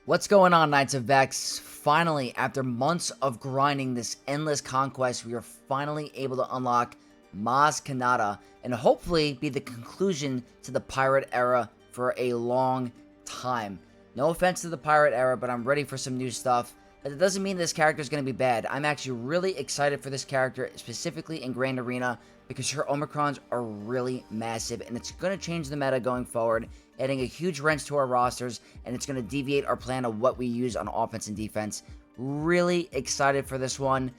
What's going on, Knights of Vex? Finally, after months of grinding this endless conquest, we are finally able to unlock Maz Kanata and hopefully be the conclusion to the pirate era for a long time. No offense to the pirate era, but I'm ready for some new stuff. But it doesn't mean this character is going to be bad. I'm actually really excited for this character, specifically in Grand Arena, because her Omicrons are really massive, and it's going to change the meta going forward, adding a huge wrench to our rosters, and it's going to deviate our plan of what we use on offense and defense. Really excited for this one.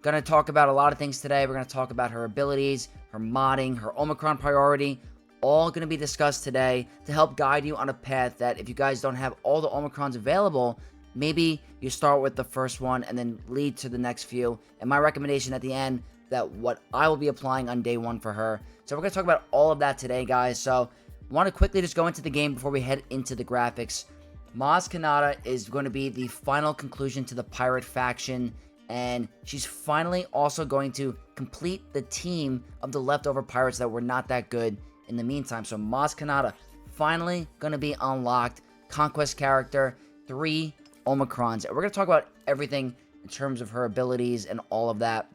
Going to talk about a lot of things today. We're going to talk about her abilities, her modding, her Omicron priority, all going to be discussed today to help guide you on a path that if you guys don't have all the Omicrons available, maybe you start with the first one and then lead to the next few. And my recommendation at the end, that what I will be applying on day one for her. So we're going to talk about all of that today, guys. So I want to quickly just go into the game before we head into the graphics. Maz Kanata is going to be the final conclusion to the pirate faction, and she's finally also going to complete the team of the leftover pirates that were not that good in the meantime. So Maz Kanata finally going to be unlocked. Conquest character, 3 Omicrons. And we're going to talk about everything in terms of her abilities and all of that.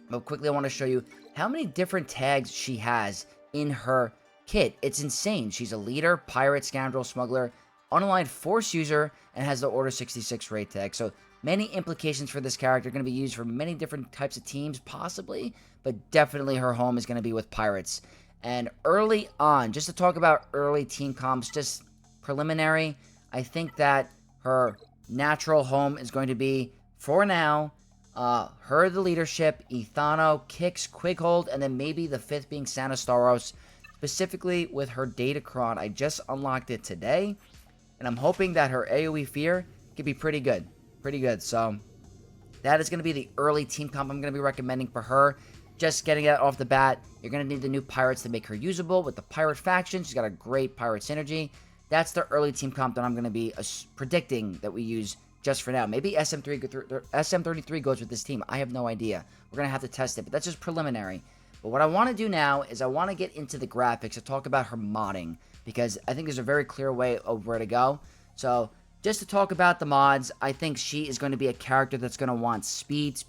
But quickly, I want to show you how many different tags she has in her kit. It's insane. She's a leader, pirate, scoundrel, smuggler, unaligned force user, and has the Order 66 raid tag. So many implications for this character. Going to be used for many different types of teams, possibly, but definitely her home is going to be with pirates. And early on, just to talk about early team comps, just preliminary, I think that her natural home is going to be, for now, her the leadership, Ethano, Kix, Quighold, and then maybe the 5th being Sanastaros, specifically with her Datacron. I just unlocked it today, and I'm hoping that her AoE Fear could be pretty good. So that is going to be the early team comp I'm going to be recommending for her. Just getting it off the bat, you're going to need the new pirates to make her usable with the pirate faction. She's got a great pirate synergy. That's the early team comp that I'm going to be predicting that we use just for now. Maybe SM33 goes with this team. I have no idea. We're going to have to test it, but that's just preliminary. But what I want to do now is I want to get into the graphics to talk about her modding, because I think there's a very clear way of where to go. So just to talk about the mods, I think she is going to be a character that's going to want speed.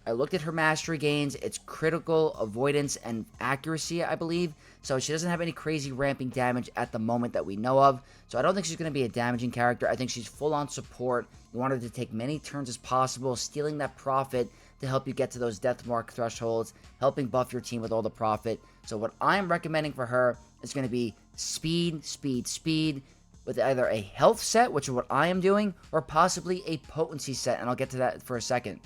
I looked at her mastery gains. It's critical, avoidance, and accuracy, I believe. So she doesn't have any crazy ramping damage at the moment that we know of. So I don't think she's going to be a damaging character. I think she's full-on support. You want her to take many turns as possible, stealing that profit to help you get to those death mark thresholds, helping buff your team with all the profit. So what I'm recommending for her is going to be speed, with either a health set, which is what I am doing, or possibly a potency set, and I'll get to that for a second.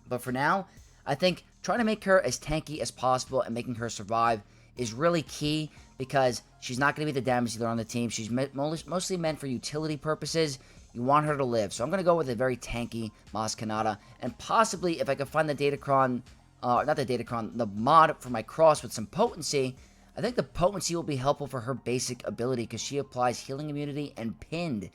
But for now, I think trying to make her as tanky as possible and making her survive is really key, because she's not going to be the damage dealer on the team. She's mostly meant for utility purposes. You want her to live. So I'm going to go with a very tanky Maz Kanata. And possibly, if I can find the Datacron, the mod for my cross with some potency, I think the potency will be helpful for her basic ability, because she applies healing immunity and pinned.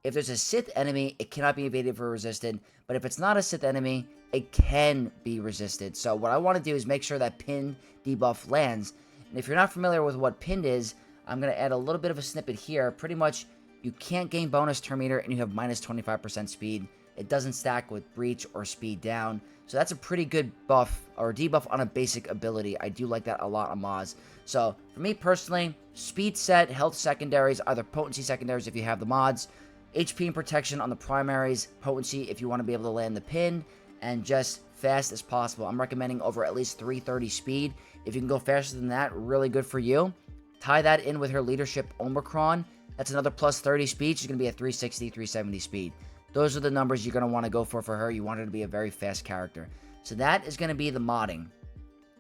If there's a Sith enemy, it cannot be evaded or resisted. But if it's not a Sith enemy, it can be resisted. So what I want to do is make sure that pinned debuff lands. And if you're not familiar with what pinned is, I'm going to add a little bit of a snippet here. Pretty much, you can't gain bonus turn meter and you have minus 25% speed. It doesn't stack with breach or speed down. So that's a pretty good buff or debuff on a basic ability. I do like that a lot on Maz. So for me personally, speed set, health secondaries, either potency secondaries if you have the mods, HP and protection on the primaries, potency if you want to be able to land the pin, and just fast as possible. I'm recommending over at least 330 speed. If you can go faster than that, really good for you. Tie that in with her leadership Omicron. That's another plus 30 speed. She's going to be at 360, 370 speed. Those are the numbers you're going to want to go for her. You want her to be a very fast character. So that is going to be the modding.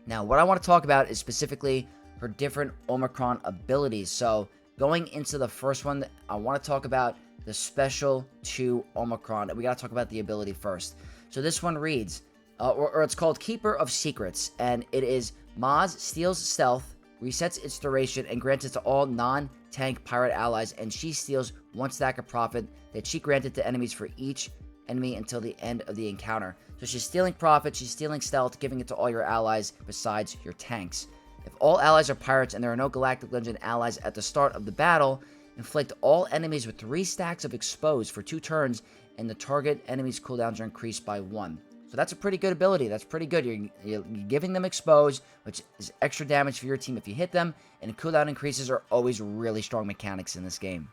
Now, what I want to talk about is specifically her different Omicron abilities. So going into the first one, I want to talk about the special 2 Omicron, and we got to talk about the ability first. So this one reads, or it's called Keeper of Secrets, and it is Maz steals stealth, resets its duration, and grants it to all non-tank pirate allies, and she steals 1 stack of profit that she granted to enemies for each enemy until the end of the encounter. So she's stealing profit, she's stealing stealth, giving it to all your allies besides your tanks. If all allies are pirates and there are no Galactic Legend allies at the start of the battle, Inflict all enemies with 3 stacks of Expose for 2 turns, and the target enemy's cooldowns are increased by 1. So that's a pretty good ability. That's pretty good. You're giving them Expose, which is extra damage for your team if you hit them, and cooldown increases are always really strong mechanics in this game.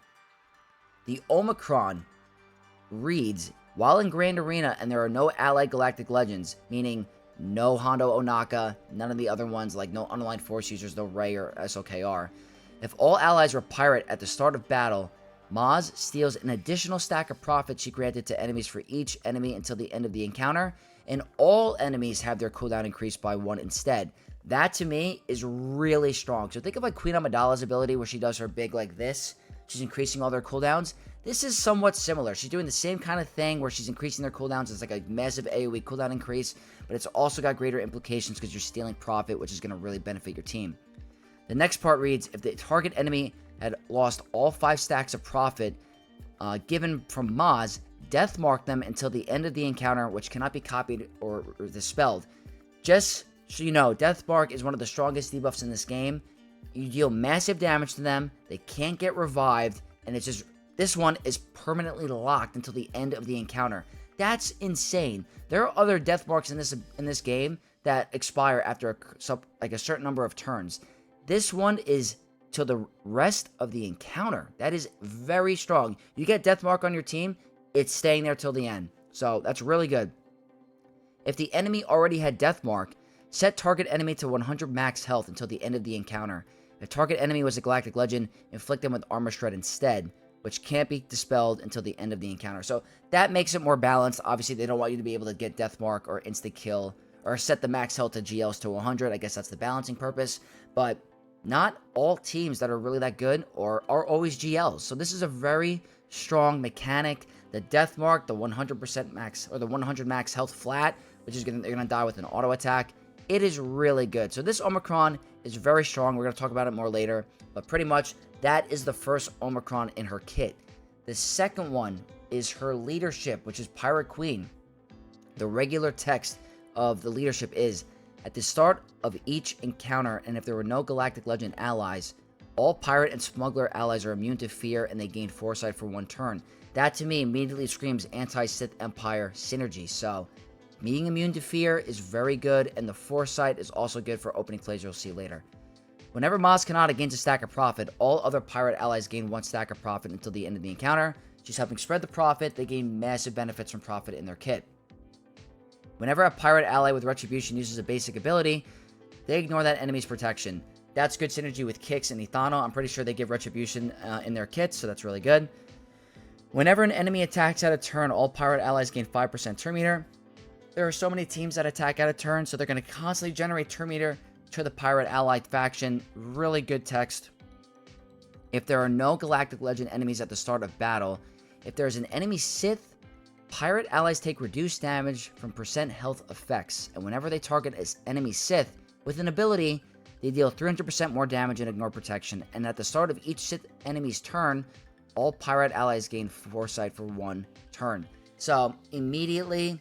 The Omicron reads, while in Grand Arena and there are no allied Galactic Legends, meaning no Hondo Onaka, none of the other ones like no Unaligned Force users, no Ray or SOKR. If all allies were Pirate at the start of battle, Maz steals an additional stack of profit she granted to enemies for each enemy until the end of the encounter, and all enemies have their cooldown increased by 1 instead. That to me is really strong. So think of like Queen Amidala's ability where she does her big like this. She's increasing all their cooldowns. This is somewhat similar. She's doing the same kind of thing where she's increasing their cooldowns. It's like a massive AoE cooldown increase, but it's also got greater implications because you're stealing profit, which is going to really benefit your team. The next part reads, if the target enemy had lost all 5 stacks of profit given from Maz, death mark them until the end of the encounter, which cannot be copied or dispelled. Just so you know, death mark is one of the strongest debuffs in this game. You deal massive damage to them, they can't get revived, and it's just, this one is permanently locked until the end of the encounter. That's insane. There are other death marks in this game that expire after a certain number of turns. This one is till the rest of the encounter. That is very strong. You get death mark on your team, it's staying there till the end. So that's really good. If the enemy already had death mark, set target enemy to 100 max health until the end of the encounter. If target enemy was a Galactic Legend, inflict them with Armor Shred instead, which can't be dispelled until the end of the encounter. So that makes it more balanced. Obviously, they don't want you to be able to get death mark or instant kill or set the max health to GLs to 100. I guess that's the balancing purpose. But not all teams that are really that good are always GLs. So this is a very strong mechanic. The death mark, the 100% max or the 100 max health flat, which is they're gonna die with an auto attack. It is really good. So this Omicron is very strong. We're gonna talk about it more later, but pretty much that is the first Omicron in her kit. The second one is her leadership, which is Pirate Queen. The regular text of the leadership is, at the start of each encounter, and if there were no Galactic Legend allies, all Pirate and Smuggler allies are immune to fear and they gain Foresight for 1 turn. That to me immediately screams anti-Sith Empire synergy. So being immune to fear is very good, and the Foresight is also good for opening plays you'll see later. Whenever Maz Kanata gains a stack of profit, all other Pirate allies gain 1 stack of profit until the end of the encounter. She's helping spread the profit. They gain massive benefits from profit in their kit. Whenever a Pirate ally with Retribution uses a basic ability, they ignore that enemy's protection. That's good synergy with Kix and Ithano. I'm pretty sure they give Retribution in their kits, so that's really good. Whenever an enemy attacks out of turn, all Pirate allies gain 5% turn meter. There are so many teams that attack out of turn, so they're going to constantly generate turn meter to the Pirate allied faction. Really good text. If there are no Galactic Legend enemies at the start of battle, if there is an enemy Sith, Pirate allies take reduced damage from % health effects, and whenever they target an enemy Sith with an ability, they deal 300% more damage and ignore protection, and at the start of each Sith enemy's turn, all Pirate allies gain Foresight for 1 turn. So, immediately,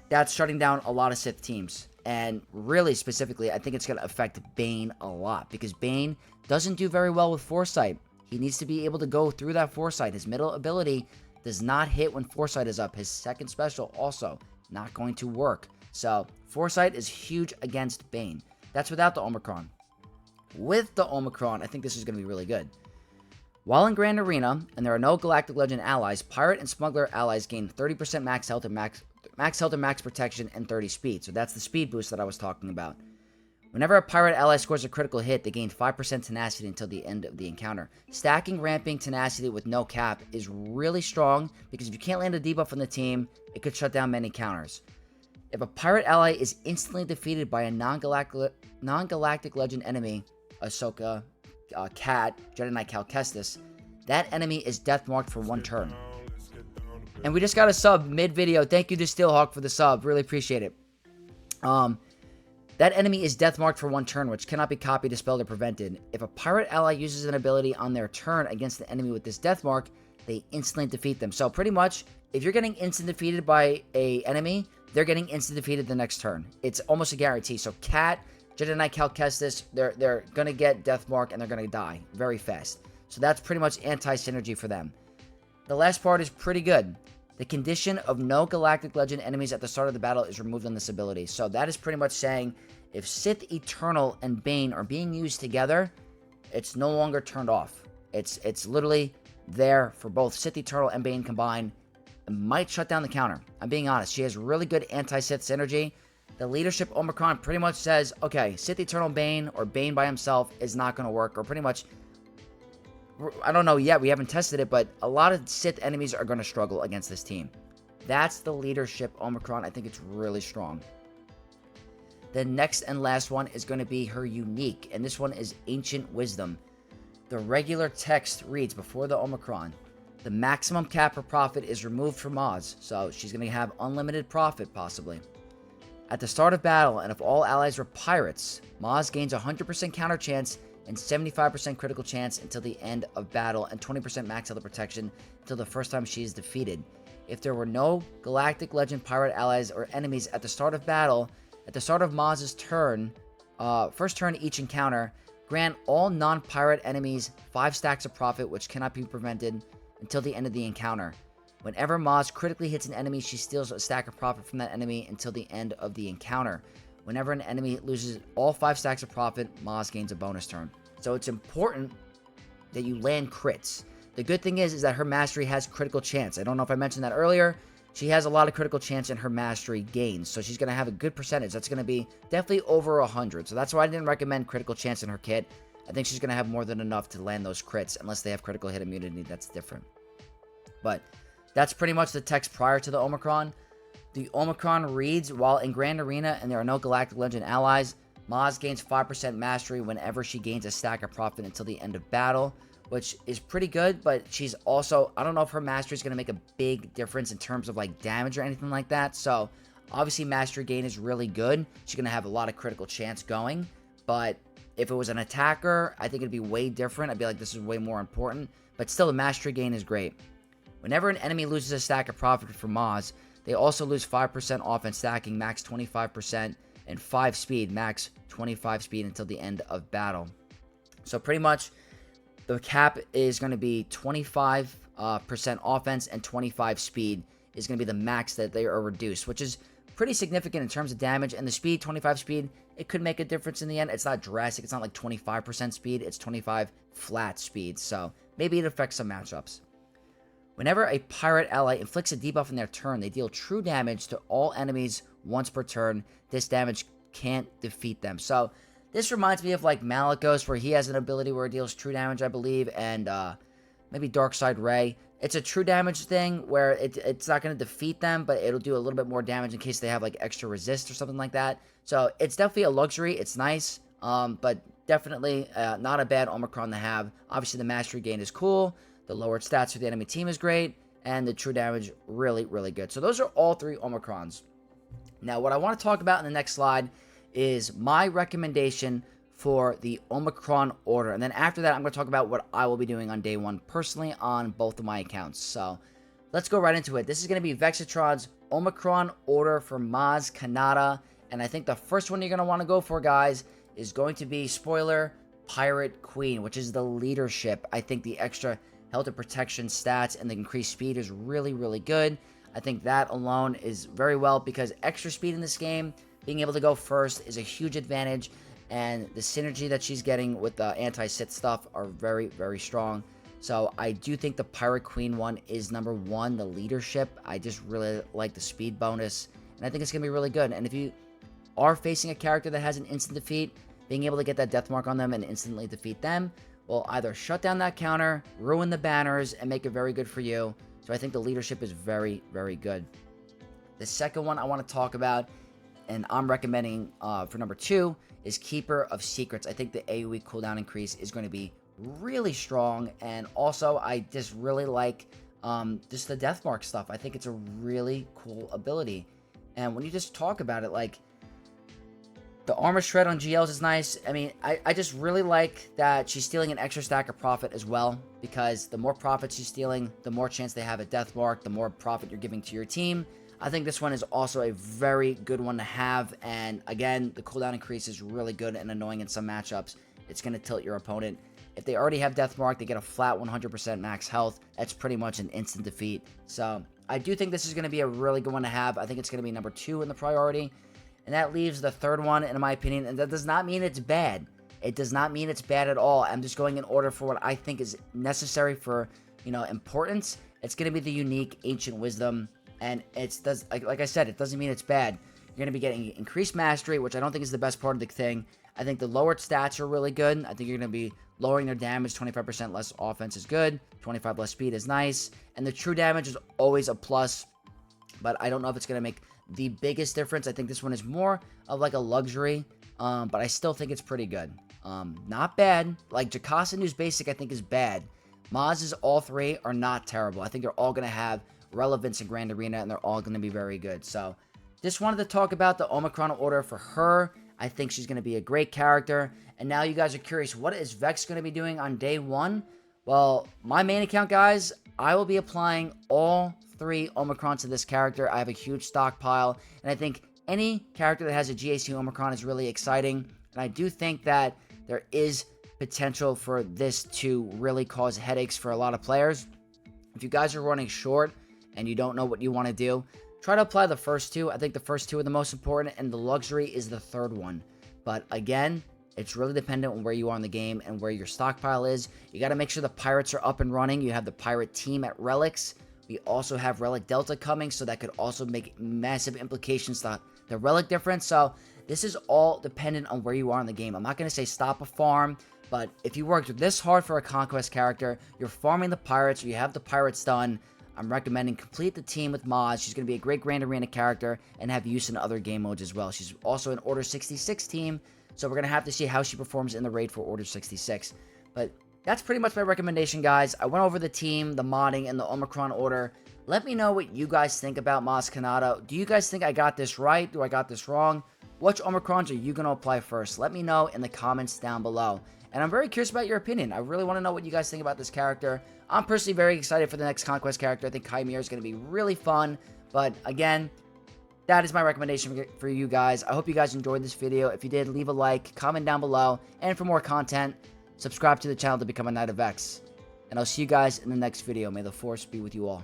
that's shutting down a lot of Sith teams, and really specifically, I think it's going to affect Bane a lot, because Bane doesn't do very well with Foresight. He needs to be able to go through that Foresight. His middle ability does not hit when Foresight is up. His second special also not going to work. So Foresight is huge against Bane. That's without the Omicron. With the Omicron, I think this is going to be really good. While in Grand Arena, and there are no Galactic Legend allies, Pirate and Smuggler allies gain 30% max health and max protection and 30 speed. So that's the speed boost that I was talking about. Whenever a Pirate ally scores a critical hit, they gain 5% tenacity until the end of the encounter. Stacking ramping tenacity with no cap is really strong, because if you can't land a debuff on the team, it could shut down many counters. If a Pirate ally is instantly defeated by a non-Galactic Legend enemy, Ahsoka, Cat, Jedi Knight Cal Kestis, that enemy is death marked for 1 turn. And we just got a sub mid-video. Thank you to Steelhawk for the sub. Really appreciate it. That enemy is death marked for 1 turn, which cannot be copied, dispelled, or prevented. If a Pirate ally uses an ability on their turn against the enemy with this death mark, they instantly defeat them. So pretty much, if you're getting instant defeated by a enemy, they're getting instant defeated the next turn. It's almost a guarantee. So Cat, Jedi Knight Cal Kestis, they're going to get death mark and they're going to die very fast. So that's pretty much anti-synergy for them. The last part is pretty good. The condition of no Galactic Legend enemies at the start of the battle is removed on this ability. So that is pretty much saying if Sith Eternal and Bane are being used together, it's no longer turned off. It's literally there for both Sith Eternal and Bane combined. It might shut down the counter. I'm being honest. She has really good anti-Sith synergy. The leadership Omicron pretty much says, okay, Sith Eternal Bane or Bane by himself is not going to work, or pretty much, I don't know yet, we haven't tested it, but a lot of Sith enemies are going to struggle against this team. That's the leadership Omicron. I think it's really strong. The next and last one is going to be her unique, and this one is Ancient Wisdom. The regular text reads before the Omicron, the maximum cap for profit is removed from Maz, so she's going to have unlimited profit possibly. At the start of battle, and if all allies were pirates, Maz gains 100% counter chance and 75% critical chance until the end of battle, and 20% max health protection until the first time she is defeated. If there were no Galactic Legend pirate allies or enemies at the start of battle, at the start of Maz's turn, first turn each encounter, grant all non-pirate enemies 5 stacks of profit, which cannot be prevented until the end of the encounter. Whenever Maz critically hits an enemy, she steals a stack of profit from that enemy until the end of the encounter. Whenever an enemy loses all 5 stacks of profit, Maz gains a bonus turn. So it's important that you land crits. The good thing is that her mastery has critical chance. I don't know if I mentioned that earlier. She has a lot of critical chance in her mastery gains. So she's going to have a good percentage. That's going to be definitely over 100. So that's why I didn't recommend critical chance in her kit. I think she's going to have more than enough to land those crits. Unless they have critical hit immunity, that's different. But that's pretty much the text prior to the Omicron. The Omicron reads, while in Grand Arena and there are no Galactic Legend allies, Maz gains 5% mastery whenever she gains a stack of profit until the end of battle, which is pretty good, but she's also, I don't know if her mastery is going to make a big difference in terms of like damage or anything like that. So obviously mastery gain is really good. She's going to have a lot of critical chance going, but if it was an attacker, I think it'd be way different. I'd be like, this is way more important, but still the mastery gain is great. Whenever an enemy loses a stack of profit from Maz, they also lose 5% offense stacking, max 25%, and 5 speed, max 25 speed until the end of battle. So pretty much the cap is going to be 25% offense and 25 speed is going to be the max that they are reduced, which is pretty significant in terms of damage. And the speed, 25 speed, it could make a difference in the end. It's not drastic. It's not like 25% speed. It's 25 flat speed. So maybe it affects some matchups. Whenever a pirate ally inflicts a debuff in their turn, they deal true damage to all enemies once per turn. This damage can't defeat them. So this reminds me of like Malicos, where he has an ability where it deals true damage, I believe, and maybe Darkside Ray. It's a true damage thing where it's not going to defeat them, but it'll do a little bit more damage in case they have like extra resist or something like that. So it's definitely a luxury. It's nice, but definitely not a bad Omicron to have. Obviously, the mastery gain is cool. The lowered stats for the enemy team is great, and the true damage really, really good. So those are all 3 Omicrons. Now, what I want to talk about in the next slide is my recommendation for the Omicron Order. And then after that, I'm going to talk about what I will be doing on day 1 personally on both of my accounts. So let's go right into it. This is going to be Vexitron's Omicron Order for Maz Kanata. And I think the first one you're going to want to go for, guys, is going to be, spoiler, Pirate Queen, which is the leadership. I think the extra health and protection stats and the increased speed is really, really good. I think that alone is very well, because extra speed in this game, being able to go first, is a huge advantage, and the synergy that she's getting with the anti-Sith stuff are very, very strong. So I do think the Pirate Queen one is number 1, the leadership. I just really like the speed bonus, and I think it's going to be really good. And if you are facing a character that has an instant defeat, being able to get that death mark on them and instantly defeat them will either shut down that counter, ruin the banners, and make it very good for you. So I think the leadership is very, very good. The second one I want to talk about, and I'm recommending for number 2, is Keeper of Secrets. I think the AoE cooldown increase is going to be really strong, and also I just really like just the death mark stuff. I think it's a really cool ability. And when you just talk about it, like, the armor shred on GLs is nice. I mean, I just really like that she's stealing an extra stack of profit as well, because the more profit she's stealing, the more chance they have a death mark, the more profit you're giving to your team. I think this one is also a very good one to have, and again, the cooldown increase is really good and annoying in some matchups. It's going to tilt your opponent. If they already have Death Mark, they get a flat 100% max health. That's pretty much an instant defeat. So I do think this is going to be a really good one to have. I think it's going to be number 2 in the priority. And that leaves the third one, in my opinion. And that does not mean it's bad. It does not mean it's bad at all. I'm just going in order for what I think is necessary for, importance. It's going to be the unique Ancient Wisdom. And like I said, it doesn't mean it's bad. You're going to be getting increased mastery, which I don't think is the best part of the thing. I think the lowered stats are really good. I think you're going to be lowering their damage. 25% less offense is good. 25 less speed is nice. And the true damage is always a plus. But I don't know if it's going to make the biggest difference. I think this one is more of like a luxury. But I still think it's pretty good. Not bad. Like Jocasta News Basic, I think is bad. Maz's all 3 are not terrible. I think they're all going to have relevance in Grand Arena, and they're all going to be very good. So just wanted to talk about the Omicron Order for her. I think she's going to be a great character. And now you guys are curious, what is Vex going to be doing on day 1? Well, my main account, guys, I will be applying all 3 Omicrons to this character. I have a huge stockpile, and I think any character that has a GAC Omicron is really exciting. And I do think that there is potential for this to really cause headaches for a lot of players. If you guys are running short and you don't know what you want to do, try to apply the first 2. I think the first 2 are the most important, and the luxury is the third one. But again, it's really dependent on where you are in the game and where your stockpile is. You got to make sure the pirates are up and running. You have the pirate team at Relics. We also have Relic Delta coming, so that could also make massive implications to the Relic difference. So this is all dependent on where you are in the game. I'm not going to say stop a farm, but if you worked this hard for a Conquest character, you're farming the pirates, or you have the pirates done, I'm recommending complete the team with Maz. She's going to be a great Grand Arena character and have use in other game modes as well. She's also an Order 66 team, so we're going to have to see how she performs in the raid for Order 66. But that's pretty much my recommendation, guys. I went over the team, the modding, and the Omicron Order. Let me know what you guys think about Maz Kanata. Do you guys think I got this right? Do I got this wrong? Which Omicrons are you going to apply first? Let me know in the comments down below. And I'm very curious about your opinion. I really want to know what you guys think about this character. I'm personally very excited for the next Conquest character. I think Chimera is going to be really fun. But again, that is my recommendation for you guys. I hope you guys enjoyed this video. If you did, leave a like, comment down below. And for more content, subscribe to the channel to become a Knight of X. And I'll see you guys in the next video. May the Force be with you all.